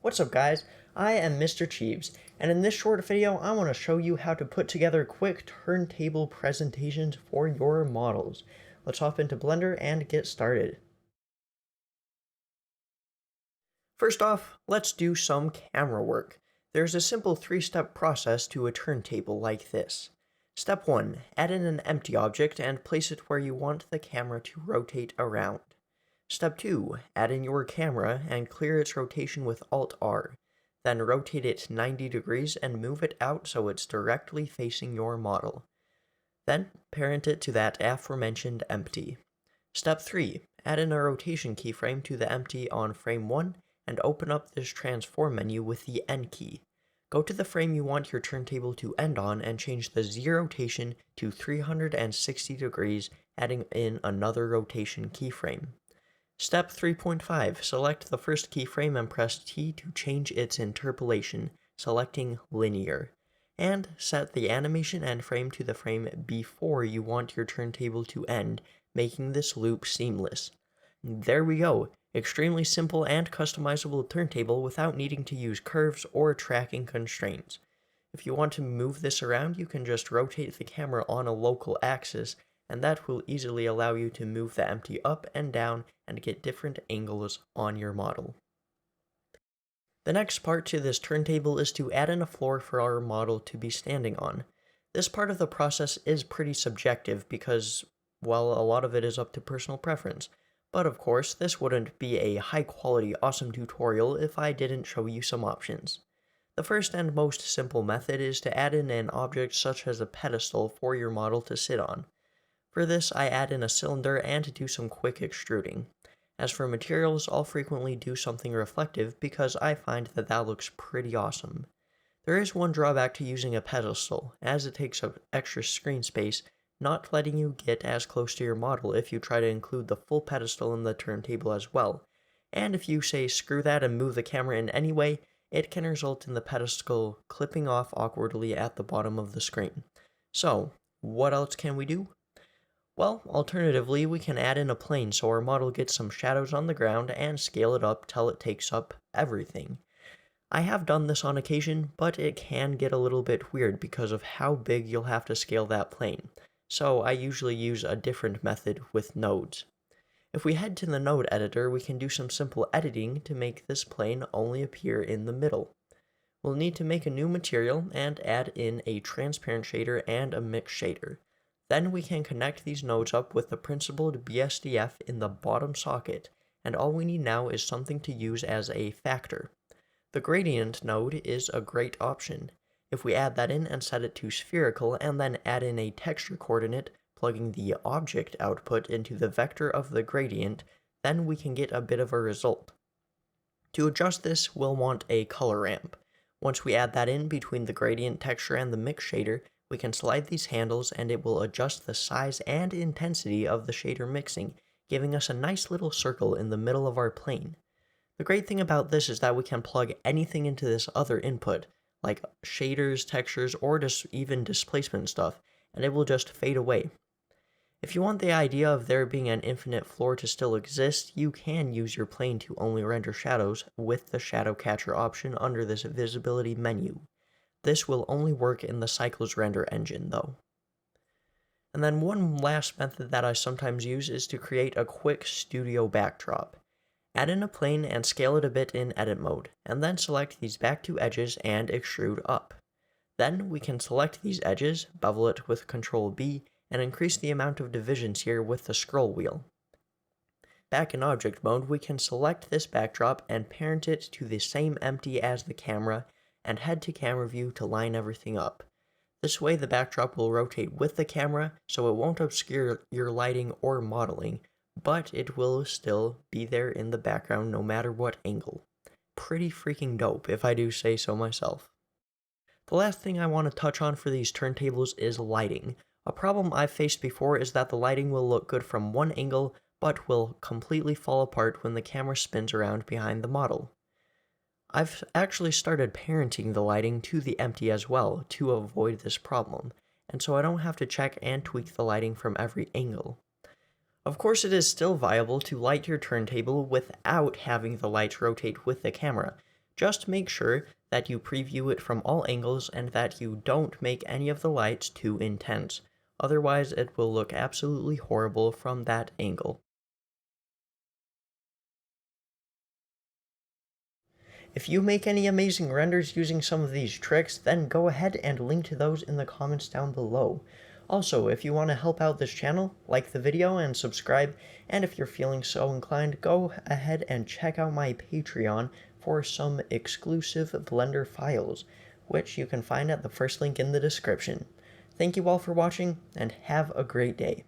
What's up guys, I am Mr. Cheeves, and in this short video I want to show you how to put together quick turntable presentations for your models. Let's hop into Blender and get started. First off, let's do some camera work. There's a simple 3-step process to a turntable like this. Step 1. Add in an empty object and place it where you want the camera to rotate around. Step 2. Add in your camera and clear its rotation with Alt-R. Then rotate it 90 degrees and move it out so it's directly facing your model. Then parent it to that aforementioned empty. Step 3. Add in a rotation keyframe to the empty on frame 1 and open up this transform menu with the N key. Go to the frame you want your turntable to end on and change the Z rotation to 360 degrees, adding in another rotation keyframe. Step 3.5. Select the first keyframe and press T to change its interpolation, selecting linear. And set the animation end frame to the frame before you want your turntable to end, making this loop seamless. There we go. Extremely simple and customizable turntable without needing to use curves or tracking constraints. If you want to move this around, you can just rotate the camera on a local axis, and that will easily allow you to move the empty up and down and get different angles on your model. The next part to this turntable is to add in a floor for our model to be standing on. This part of the process is pretty subjective because, well, a lot of it is up to personal preference. But of course, this wouldn't be a high-quality, awesome tutorial if I didn't show you some options. The first and most simple method is to add in an object such as a pedestal for your model to sit on. For this, I add in a cylinder and do some quick extruding. As for materials, I'll frequently do something reflective because I find that that looks pretty awesome. There is one drawback to using a pedestal, as it takes up extra screen space, not letting you get as close to your model if you try to include the full pedestal in the turntable as well. And if you say screw that and move the camera in any way, it can result in the pedestal clipping off awkwardly at the bottom of the screen. So, what else can we do? Well, alternatively, we can add in a plane so our model gets some shadows on the ground and scale it up till it takes up everything. I have done this on occasion, but it can get a little bit weird because of how big you'll have to scale that plane, so I usually use a different method with nodes. If we head to the node editor, we can do some simple editing to make this plane only appear in the middle. We'll need to make a new material and add in a transparent shader and a mix shader. Then we can connect these nodes up with the principled BSDF in the bottom socket, and all we need now is something to use as a factor. The gradient node is a great option. If we add that in and set it to spherical and then add in a texture coordinate, plugging the object output into the vector of the gradient, then we can get a bit of a result. To adjust this, we'll want a color ramp. Once we add that in between the gradient texture and the mix shader, we can slide these handles and it will adjust the size and intensity of the shader mixing, giving us a nice little circle in the middle of our plane. The great thing about this is that we can plug anything into this other input, like shaders, textures, or just even displacement stuff, and it will just fade away. If you want the idea of there being an infinite floor to still exist, you can use your plane to only render shadows with the shadow catcher option under this visibility menu. This will only work in the Cycles render engine, though. And then one last method that I sometimes use is to create a quick studio backdrop. Add in a plane and scale it a bit in edit mode, and then select these back two edges and extrude up. Then we can select these edges, bevel it with Ctrl B, and increase the amount of divisions here with the scroll wheel. Back in object mode, we can select this backdrop and parent it to the same empty as the camera, and head to camera view to line everything up. This way the backdrop will rotate with the camera, so it won't obscure your lighting or modeling, but it will still be there in the background no matter what angle. Pretty freaking dope, if I do say so myself. The last thing I want to touch on for these turntables is lighting. A problem I've faced before is that the lighting will look good from one angle, but will completely fall apart when the camera spins around behind the model. I've actually started parenting the lighting to the empty as well to avoid this problem, and so I don't have to check and tweak the lighting from every angle. Of course, it is still viable to light your turntable without having the lights rotate with the camera. Just make sure that you preview it from all angles and that you don't make any of the lights too intense. Otherwise, it will look absolutely horrible from that angle. If you make any amazing renders using some of these tricks, then go ahead and link to those in the comments down below. Also, if you want to help out this channel, like the video and subscribe, and if you're feeling so inclined, go ahead and check out my Patreon for some exclusive Blender files, which you can find at the first link in the description. Thank you all for watching, and have a great day.